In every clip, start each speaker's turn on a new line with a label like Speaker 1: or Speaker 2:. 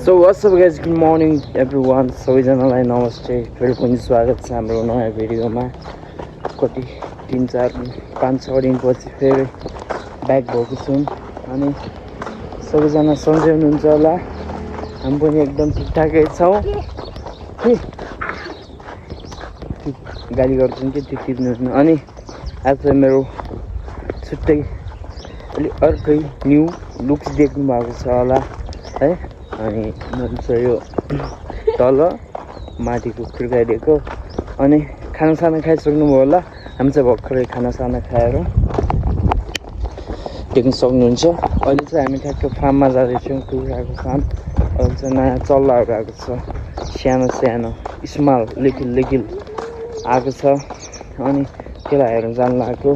Speaker 1: So what's up guys, good morning everyone. सबैजनालाई नमस्ते, फेरि पनि स्वागत छ हाम्रो नयाँ भिडियोमा। कति 3-4-5-6 दिनपछि फेरि ब्याक भएको छौँ अनि सबैजना सन्चै हुनुहुन्छ होला। हामी पनि एकदम ठिकठाकै छौँ। गाली गर्छौँ कि त्यो टिप्नु अनि आज चाहिँ मेरो छुट्टै अलिक अर्कै न्यू लुक्स देख्नु भएको छ होला है। अनि मैले चाहिँ यो तल माथिको खुर्काइदिएको अनि खानासाना खाइसक्नुभयो होला। हामी चाहिँ भर्खरै खानासाना खाएर देख्न सक्नुहुन्छ। अहिले चाहिँ हामी ठ्याक्क फार्ममा जाँदैछौँ, कुखुराको फार्म। अहिले चाहिँ नयाँ चल्लाहरू आएको छ, सानो सानो स्मल लिटिल आएको छ अनि त्यसलाई हेर्न जानु लागेको।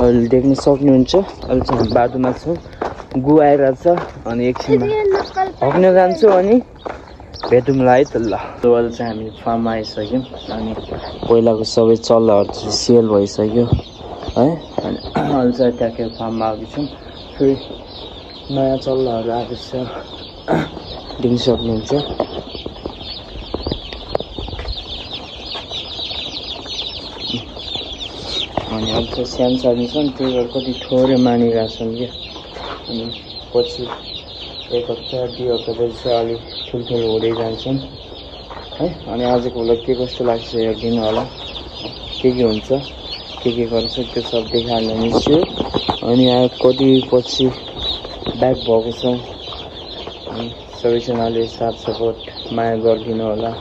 Speaker 1: अहिले देख्न सक्नुहुन्छ। अहिले चाहिँ हामी बाटोमा छौँ, गु आइरहेको छ अनि एकछिनमा हक्न जान्छु अनि भेटौँला है त ल। अहिले चाहिँ हामी फार्ममा आइसक्यौँ अनि पहिलाको सबै चल्लाहरू चाहिँ सेल भइसक्यो है। अनि अहिले चाहिँ ट्याक्कै फार्ममा आएको छौँ। फेरि नयाँ चल्लाहरू आएको छ, देख्न सक्नुहुन्छ। अनि अहिले चाहिँ सानो सानो छन्, त्यही भएर कति थोरै मानिरहेछन् क्या। अनि पछि एक हप्ता 2 हप्तापछि चाहिँ अलिक ठुल्ठुलो हुँदै जान्छन् है। अनि आजको भ्लग के कस्तो लाग्छ हेरिदिनु होला। के हुन्छ, के गर्छ त्यो सब देखाल्न मिल्छु। अनि कति पछि ब्याक भएको छौँ अनि सबैजनाले साथ सपोर्ट माया गरिदिनु होला।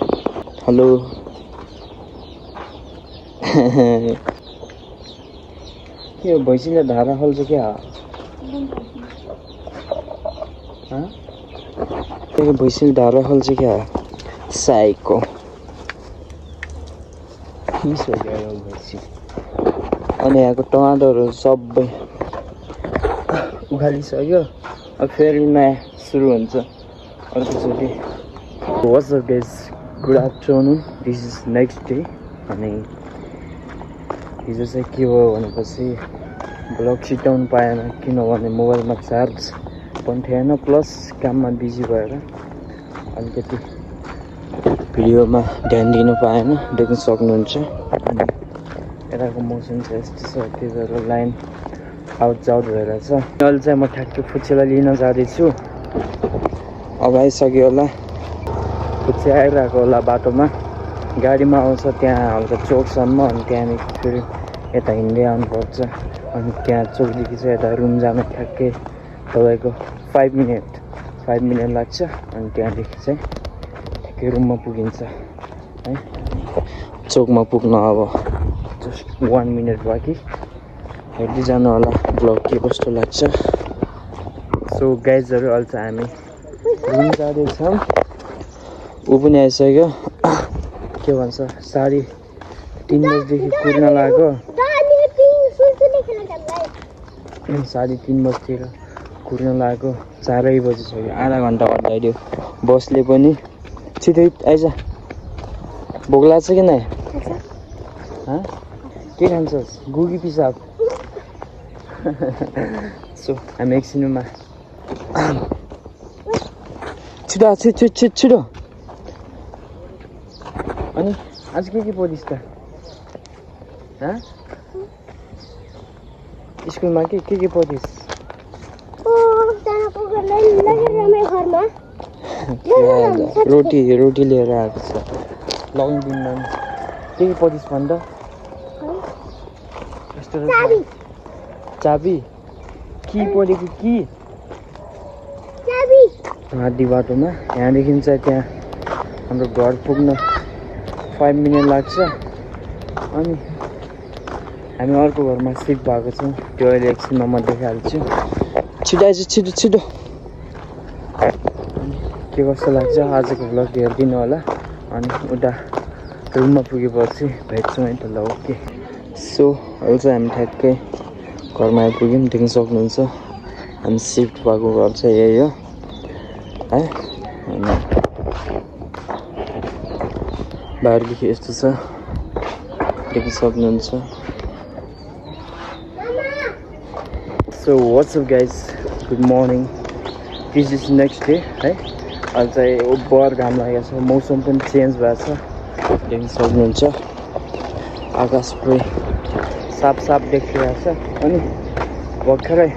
Speaker 1: हेलो के भैँसीले धारा खोल्छ क्या? भैँसीले धारा खोल्छ क्या? साइको फिस हो गयो भैँसी। अनि यहाँको टमाटरहरू सबै उखालिसक्यो, अब फेरि नयाँ सुरु हुन्छ अर्कोचोटि। What's up guys, good afternoon, this is next day. अनि हिजो चाहिँ के भयो भनेपछि ब्लग छिटाउनु पाएन, किनभने मोबाइलमा चार्ज पनि थिएन, प्लस काममा बिजी भएर अलिकति भिडियोमा ध्यान दिनु पाएन, देख्न सक्नुहुन्छ। अनि यताको मौसम चाहिँ यस्तो छ, त्यही भएर लाइन आउट भइरहेछ। अहिले चाहिँ म ठ्याक्कै फुच्चेलाई लिन जाँदैछु। अब आइसक्यो होला, फुच्चे आइरहेको होला बाटोमा, गाडीमा आउँछ त्यहाँ हल्का चोकसम्म। अनि त्यहाँदेखि फेरि यता हिँड्दै आउनुपर्छ। अनि त्यहाँ चोकदेखि चाहिँ यता रुम जान ठ्याक्कै तपाईँको 5 मिनट लाग्छ। अनि त्यहाँदेखि चाहिँ ठ्याक्कै रुममा पुगिन्छ है। चोकमा पुग्न अब जस्ट 1 मिनट बाँकी। हेर्दै जानु होला ब्लग के कस्तो लाग्छ। सो गाइजहरू अहिले चाहिँ हामी रुम जाँदैछौँ। ऊ पनि आइसक्यो, के भन्छ 3:30 बजीदेखि कुद्न लाग्यो। 3:30 बजीतिर कुद्न लाग्यो, 4 बजिसक्यो। आधा घन्टा अड्डाइदियो बसले पनि। छिटै आइज, भोक लाग्छ कि नै? के खान्छस्, गुगी पिसाब? सो हामी एकछिनमा छिटो। अनि आज के पढिस् त? स्कुलमा के पढिस्? रोटी लिएर आएको छ। लङ दिनमा के पढिस् भन्दा? चाबी कि पढेको कि? आधी बाटोमा, यहाँदेखि चाहिँ त्यहाँ हाम्रो घर पुग्न 5 मिनट लाग्छ। अनि हामी अर्को घरमा सिफ्ट भएको छौँ, त्यो अहिले एकछिनमा म देखाइहाल्छु। छिटो आइज, छिटो। के कस्तो लाग्छ आजको भ्लग हेरिदिनु होला। अनि उता रुममा पुगेपछि भेट्छौँ है त ल। ओके, सो अहिले चाहिँ हामी ठ्याक्कै घरमा आइपुग्यौँ, देख्न सक्नुहुन्छ। हामी सिफ्ट भएको घर चाहिँ यही हो है। अनि बाहिरदेखि यस्तो छ, देख्न सक्नुहुन्छ। So what's up guys, good morning, this is next day है। अहिले चाहिँ उब्बर घाम लागेको छ मौसम पनि चेन्ज भएको छ देख्न सक्नुहुन्छ आकाश पुरै साफ साफ देखिरहेको छ अनि भर्खरै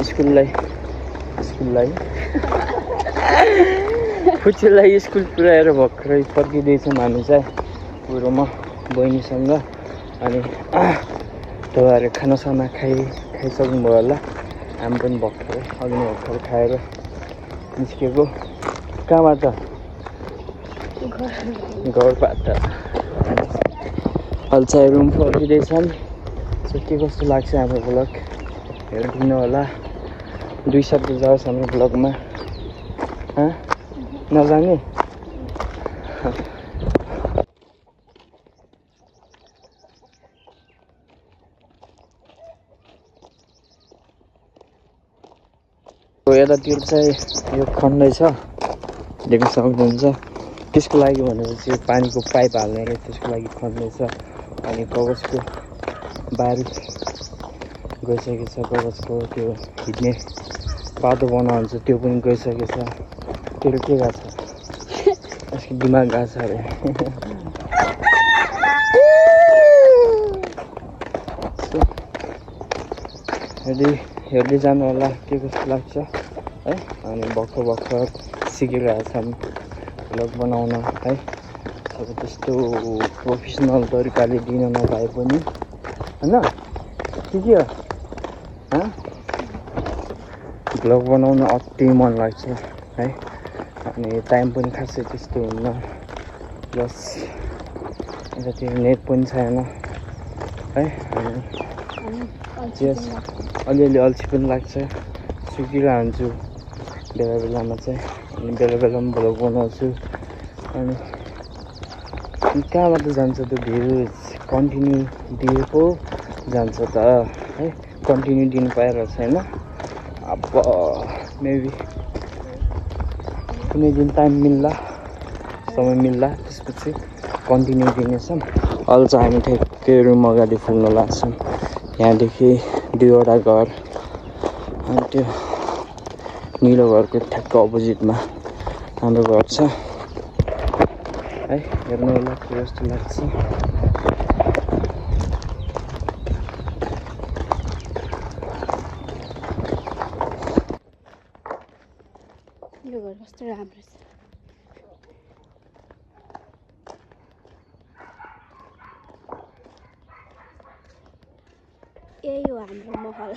Speaker 1: स्कुललाई फुच्चीलाई स्कुल पुऱ्याएर भर्खरै फर्किँदैछौँ हामी चाहिँ पुरोमा बहिनीसँग अनि तपाईँहरू खानासाना खाइसक्नुभयो होला हामी पनि भर्खर खाएर निस्केको कहाँबाट घरबाट अहिले चाहिँ रुम फर्किँदैछन् सो के कस्तो लाग्छ हाम्रो ब्लग हेरिदिनु होला 2 शब्द जाओस् हाम्रो ब्लगमा नजाने यतातिर चाहिँ यो खन्दै छ देख्न सक्नुहुन्छ त्यसको लागि भनेपछि पानीको पाइप हाल्ने त्यसको लागि खन्दैछ अनि कागजको बारी गइसकेको छ कागजको त्यो हिँड्ने बाटो बनाउँछ त्यो पनि गइसकेको छ तेरो के गएको छ यसको दिमाग गएको छ अरे हेर्दै जानु होला के कस्तो लाग्छ है अनि भर्खर सिकिरहेछौँ भ्लग बनाउन है अब त्यस्तो प्रोफेसनल तरिकाले दिन नपाए पनि हैन के हो भ्लग बनाउन अति मन लाग्छ है अनि टाइम पनि खासै त्यस्तो हुन्न प्लस यतातिर नेट पनि छैन है अनि अलिअलि अल्छी पनि लाग्छ सुकिरहन्छु बेलामा चाहिँ अनि बेलामा भ्लग बनाउँछु अनि कहाँबाट जान्छ त्यो भ्युज कन्टिन्यू दिएको जान्छ त है कन्टिन्यू दिनु पाइरहेको छैन अब मेबी कुनै दिन टाइम मिल्ला समय मिल्ला त्यसपछि कन्टिन्यू दिनेछौँ अहिले चाहिँ हामी ठ्याक्कै रुम अगाडि पुग्न लाग्छौँ यहाँदेखि 2वटा घर अनि त्यो निलो घरको ठ्याक्क अपोजिटमा हाम्रो घर छ है हेर्नु होला के जस्तो लाग्छ
Speaker 2: यो घर कस्तो राम्रो छ यही हो हाम्रो महल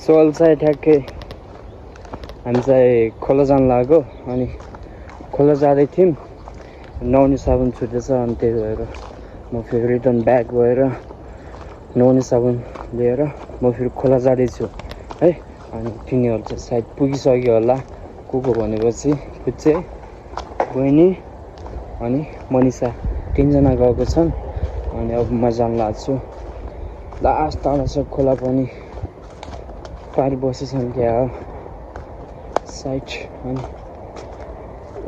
Speaker 1: सोल चाहिँ ठ्याक्कै हामी चाहिँ खोला जान लाग्यो अनि खोला जाँदै थियौँ नुहाउने साबुन छुटेछ अनि त्यही भएर म फेरि रिटर्न ब्याक गएर नुहाउने साबुन लिएर म फेरि खोला जाँदैछु है अनि तिनीहरू चाहिँ सायद पुगिसक्यो होला को भनेपछि फुच्चे बहिनी अनि मनिषा 3 जना गएको छन् अनि अब म जान लाग्छु लास्ट टाढा छ खोला पनि पारि बसेछन् क्या साइड अनि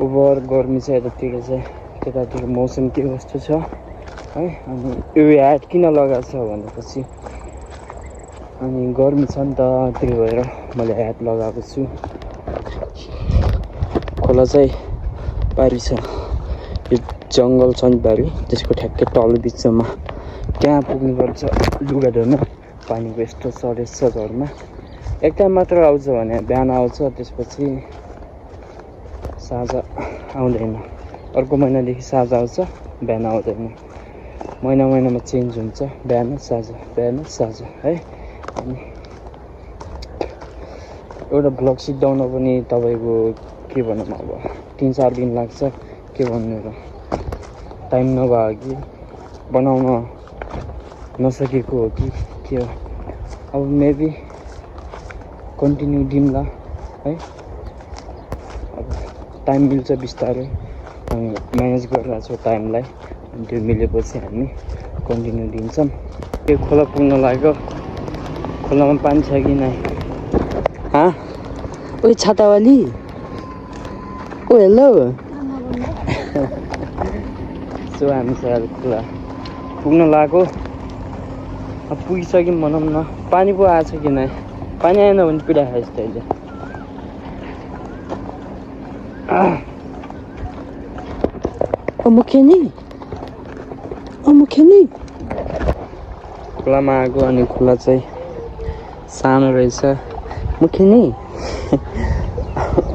Speaker 1: ओभर गर्मी छ यतातिर चाहिँ त्यतातिर मौसम के कस्तो छ है अनि यो ह्याट किन लगाएको छ भनेपछि अनि गर्मी छ नि त त्यही भएर मैले ह्याट लगाएको छु खोला चाहिँ पारि छ यो जङ्गल छ नि पारि त्यसको ठ्याक्कै तल बिचमा त्यहाँ पुग्नुपर्छ लुगा धुन पानीको यस्तो सरेज छ घरमा एक टाइम मात्र आउँछ भने बिहान आउँछ त्यसपछि साँझ आउँदैन अर्को महिनादेखि साँझ आउँछ बिहान आउँदैन महिनामा चेन्ज हुन्छ बिहान साँझ है अनि एउटा भ्लग सिक्दाउन पनि तपाईँको के भनौँ अब 3-4 दिन लाग्छ के भन्नु र टाइम नभए कि बनाउन नसकेको हो कि के हो अब मेबी कन्टिन्यू दिउँला है अब टाइम मिल्छ बिस्तारै अनि म्यानेज गरिरहेको छौँ टाइमलाई अनि त्यो मिलेपछि हामी कन्टिन्यू दिन्छौँ त्यो खोला पुग्न लाग्यो खोलामा पानी छ कि नै ओ छातावाली ओ हेलो सो हामी चाहिँ खोला पुग्न लाग्यो अब पुगिसक्यौँ भनौँ न पानी पो आएछ कि नै पानी आएन भने पीडा खाएछ तैँले खोलामा आएको अनि खोला चाहिँ सानो रहेछ मुखेनी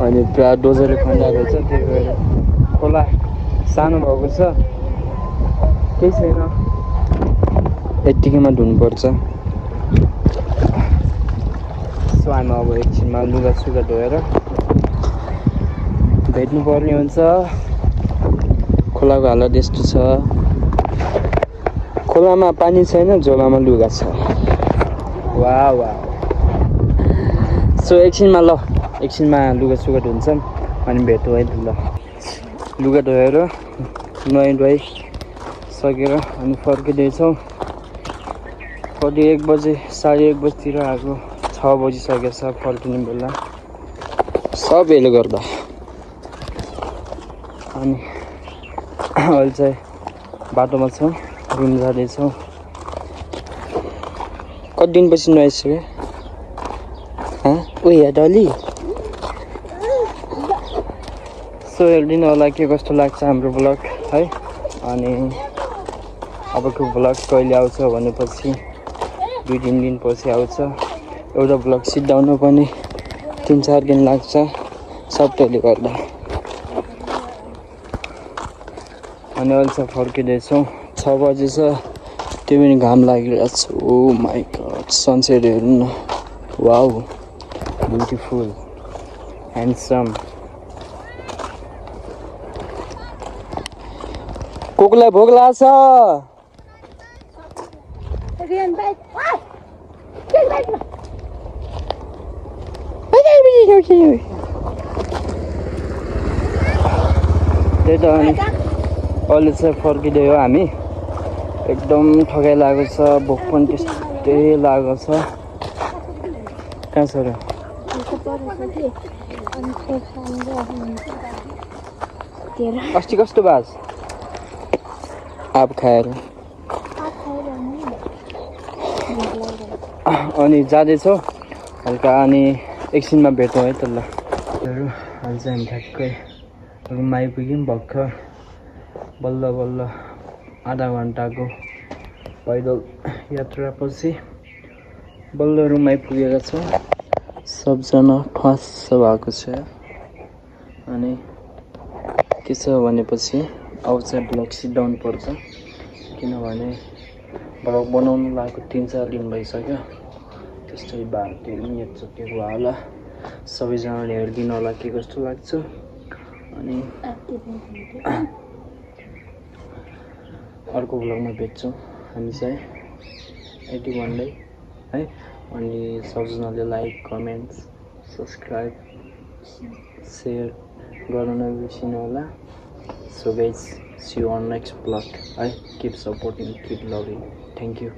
Speaker 1: अनि पुरा डोजरले खन्दाएको रहेछ त्यही भएर खोला सानो भएको छ केही छैन यत्तिकैमा धुनुपर्छ सो हामी अब एकछिनमा लुगा सुगा धोएर भेट्नु पर्ने हुन्छ खोलाको हालत यस्तो छ खोलामा पानी छैन झोलामा लुगा छ वाह वाह सो एकछिनमा लुगा सुगा धुन्छौँ अनि भेटौँ है ल लुगा धोएर नुहाइ सकेर अनि फर्किँदैछौँ कति 1 बजे 1:30 बजीतिर आएको 6 बजिसकेको छ फर्किने बेला सब यसले गर्दा अनि अहिले चाहिँ बाटोमा छौँ रुम जाँदैछौँ कति दिनपछि नुहाइसक्यो या डली सो हेरिदिनु होला के कस्तो लाग्छ हाम्रो ब्लग है अनि अबको ब्लग कहिले आउँछ भनेपछि 2-3 दिनपछि आउँछ एउटा ब्लग सिद्धाउनु पनि 3-4 दिन लाग्छ सब त्यसले गर्दा अनि अहिले चाहिँ फर्किँदैछौँ 6 बजी छ त्यो पनि घाम लागिरहेको छ ओ माई गड सनसेट हेर्नु न वाउ ब्युटिफुल ह्यान्डसम कोकलाई भोक लाग्छ त्यही त अनि अहिले चाहिँ फर्किँदै हो हामी एकदम ठगाइ लागेको छ भोक पनि त्यस्तै लागेको छ कहाँ छ र अस्ति कस्तो बाज आँप खाएर अनि जाँदैछौँ हल्का अनि एकछिनमा भेटौँ है त ल अहिले चाहिँ हामी ठ्याक्कै रुममा आइपुग्यौँ भर्खर बल्ल बल्ल आधा घन्टाको पैदल यात्रापछि बल्ल रुम आइपुगेका छौँ सबजना फास्ट भएको छ अनि के छ भनेपछि अब चाहिँ ब्लग सिद्धाउनु पर्छ किनभने ब्लग बनाउनु लागेको 3-4 दिन भइसक्यो त्यस्तै 12 मिनट जतिको होला सबैजनाले हेरिदिनु होला के कस्तो लाग्छ अनि अर्को ब्लगमा भेट्छौँ हामी चाहिँ यति भन्दै है अनि सबजनाले लाइक कमेन्ट सब्सक्राइब सेयर गर्न नबिर्सिनु होला so guys see you on next blog है keep supporting keep loving thank you